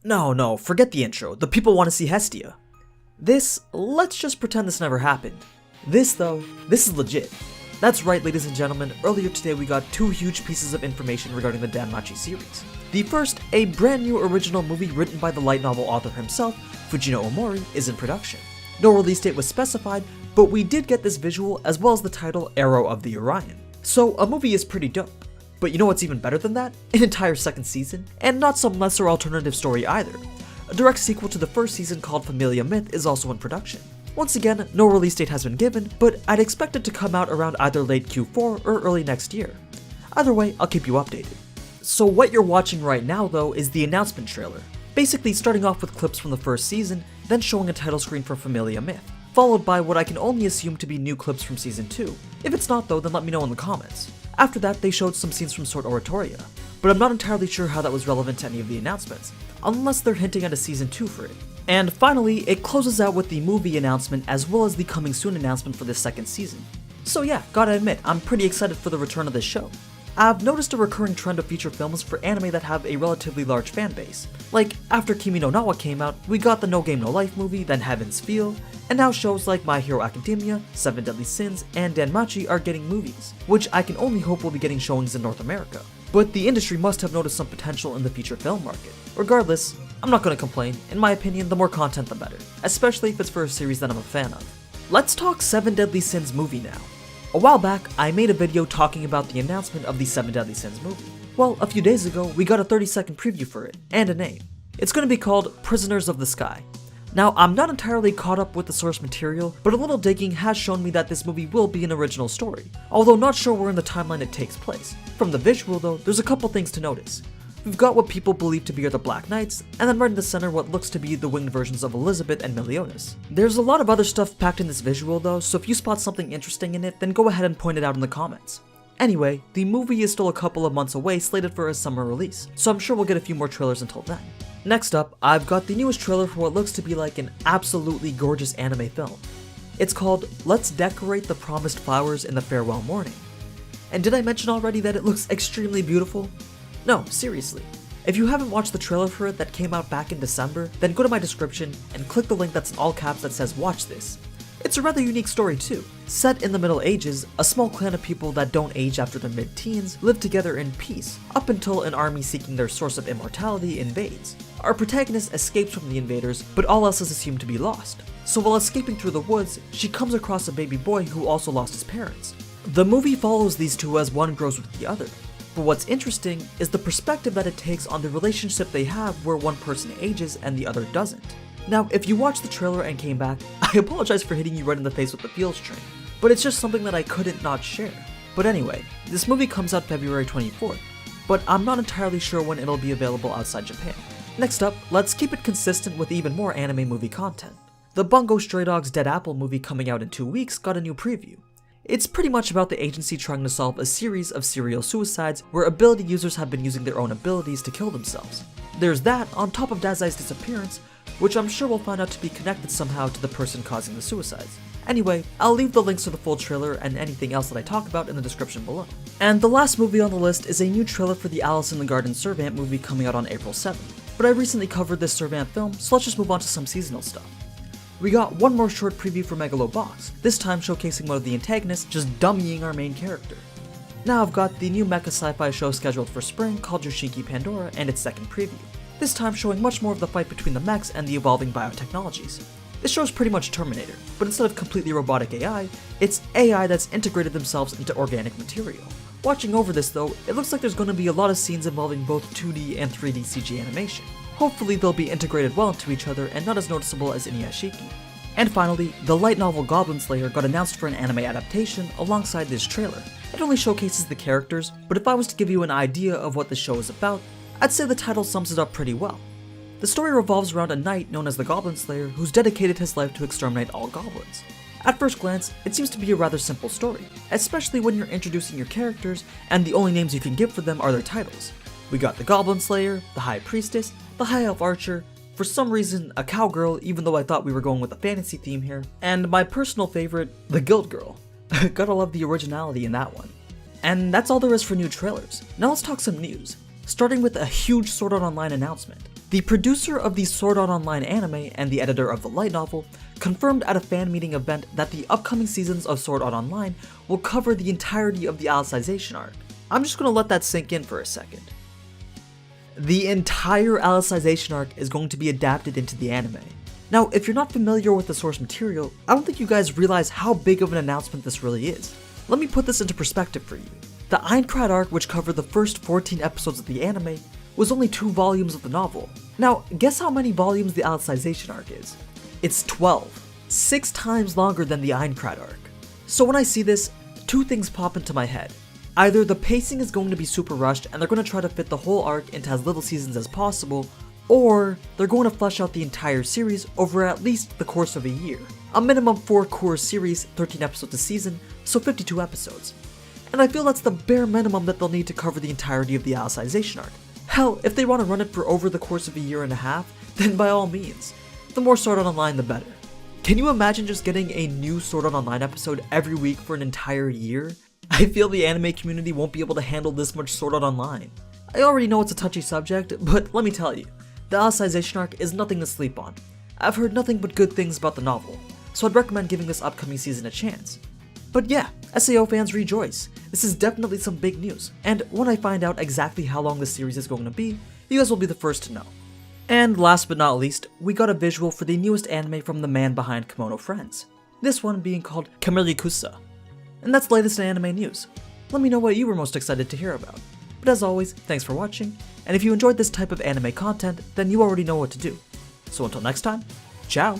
No, forget the intro. The people want to see Hestia. Let's just pretend this never happened. This is legit. That's right, ladies and gentlemen, earlier today we got two huge pieces of information regarding the DanMachi series. The first, a brand new original movie written by the light novel author himself, Fujino Omori, is in production. No release date was specified, but we did get this visual as well as the title Arrow of the Orion. So a movie is pretty dope. But you know what's even better than that? An entire second season, and not some lesser alternative story either. A direct sequel to the first season called Familia Myth is also in production. Once again, no release date has been given, but I'd expect it to come out around either late Q4 or early next year. Either way, I'll keep you updated. So what you're watching right now though is the announcement trailer, basically starting off with clips from the first season, then showing a title screen for Familia Myth, followed by what I can only assume to be new clips from season 2. If it's not though, then let me know in the comments. After that, they showed some scenes from Sword Oratoria, but I'm not entirely sure how that was relevant to any of the announcements, unless they're hinting at a season 2 for it. And finally, it closes out with the movie announcement as well as the coming soon announcement for the second season. So yeah, gotta admit, I'm pretty excited for the return of this show. I've noticed a recurring trend of feature films for anime that have a relatively large fan base. Like, after Kimi no Na wa came out, we got the No Game No Life movie, then Heaven's Feel, and now shows like My Hero Academia, Seven Deadly Sins, and DanMachi are getting movies, which I can only hope will be getting showings in North America. But the industry must have noticed some potential in the feature film market. Regardless, I'm not gonna complain. In my opinion, the more content the better, especially if it's for a series that I'm a fan of. Let's talk Seven Deadly Sins movie now. A while back, I made a video talking about the announcement of the Seven Deadly Sins movie. Well, a few days ago, we got a 30-second preview for it, and a name. It's gonna be called Prisoners of the Sky. Now, I'm not entirely caught up with the source material, but a little digging has shown me that this movie will be an original story, although not sure where in the timeline it takes place. From the visual though, there's a couple things to notice. We've got what people believe to be the Black Knights, and then right in the center what looks to be the winged versions of Elizabeth and Meliodas. There's a lot of other stuff packed in this visual though, so if you spot something interesting in it, then go ahead and point it out in the comments. Anyway, the movie is still a couple of months away, slated for a summer release, so I'm sure we'll get a few more trailers until then. Next up, I've got the newest trailer for what looks to be like an absolutely gorgeous anime film. It's called Let's Decorate the Promised Flowers in the Farewell Morning. And did I mention already that it looks extremely beautiful? No, seriously. If you haven't watched the trailer for it that came out back in December, then go to my description and click the link that's in all caps that says watch this. It's a rather unique story too. Set in the Middle Ages, a small clan of people that don't age after their mid-teens live together in peace, up until an army seeking their source of immortality invades. Our protagonist escapes from the invaders, but all else is assumed to be lost. So while escaping through the woods, she comes across a baby boy who also lost his parents. The movie follows these two as one grows with the other. But what's interesting is the perspective that it takes on the relationship they have where one person ages and the other doesn't. Now, if you watched the trailer and came back, I apologize for hitting you right in the face with the feels train, but it's just something that I couldn't not share. But anyway, this movie comes out February 24th, but I'm not entirely sure when it'll be available outside Japan. Next up, let's keep it consistent with even more anime movie content. The Bungo Stray Dogs Dead Apple movie coming out in 2 weeks got a new preview. It's pretty much about the agency trying to solve a series of serial suicides where ability users have been using their own abilities to kill themselves. There's that on top of Dazai's disappearance, which I'm sure we'll find out to be connected somehow to the person causing the suicides. Anyway, I'll leave the links to the full trailer and anything else that I talk about in the description below. And the last movie on the list is a new trailer for the Alice in the Garden Servant movie coming out on April 7th. But I recently covered this Servant film, so let's just move on to some seasonal stuff. We got one more short preview for Megalobox, this time showcasing one of the antagonists just dummying our main character. Now I've got the new mecha sci-fi show scheduled for spring called Yoshinki Pandora and its second preview, this time showing much more of the fight between the mechs and the evolving biotechnologies. This show's pretty much Terminator, but instead of completely robotic AI, it's AI that's integrated themselves into organic material. Watching over this though, it looks like there's going to be a lot of scenes involving both 2D and 3D CG animation. Hopefully they'll be integrated well into each other and not as noticeable as Inuyashiki. And finally, the light novel Goblin Slayer got announced for an anime adaptation alongside this trailer. It only showcases the characters, but if I was to give you an idea of what the show is about, I'd say the title sums it up pretty well. The story revolves around a knight known as the Goblin Slayer who's dedicated his life to exterminate all goblins. At first glance, it seems to be a rather simple story, especially when you're introducing your characters and the only names you can give for them are their titles. We got the Goblin Slayer, the High Priestess, the High Elf Archer, for some reason a cowgirl even though I thought we were going with a fantasy theme here, and my personal favorite, the Guild Girl. Gotta love the originality in that one. And that's all there is for new trailers. Now let's talk some news. starting with a huge Sword Art Online announcement. The producer of the Sword Art Online anime and the editor of the light novel confirmed at a fan meeting event that the upcoming seasons of Sword Art Online will cover the entirety of the Alicization arc. I'm just gonna let that sink in for a second. The entire Alicization arc is going to be adapted into the anime. Now, if you're not familiar with the source material, I don't think you guys realize how big of an announcement this really is. Let me put this into perspective for you. The Aincrad arc, which covered the first 14 episodes of the anime, was only 2 volumes of the novel. Now, guess how many volumes the Alicization arc is? It's 12, 6 times longer than the Aincrad arc. So when I see this, 2 things pop into my head. Either the pacing is going to be super rushed and they're going to try to fit the whole arc into as little seasons as possible, or they're going to flesh out the entire series over at least the course of a year. A minimum 4 core series, 13 episodes a season, so 52 episodes. And I feel that's the bare minimum that they'll need to cover the entirety of the Alicization arc. Hell, if they want to run it for over the course of a year and a half, then by all means. The more Sword Art Online, the better. Can you imagine just getting a new Sword Art Online episode every week for an entire year? I feel the anime community won't be able to handle this much Sword Art Online. I already know it's a touchy subject, but let me tell you, the Alicization arc is nothing to sleep on. I've heard nothing but good things about the novel, so I'd recommend giving this upcoming season a chance. But yeah, SAO fans rejoice. This is definitely some big news, and when I find out exactly how long the series is going to be, you guys will be the first to know. And last but not least, we got a visual for the newest anime from the man behind Kimono Friends. This one being called Kamerikusa. And that's the latest in anime news. Let me know what you were most excited to hear about. But as always, thanks for watching, and if you enjoyed this type of anime content, then you already know what to do. So until next time, ciao!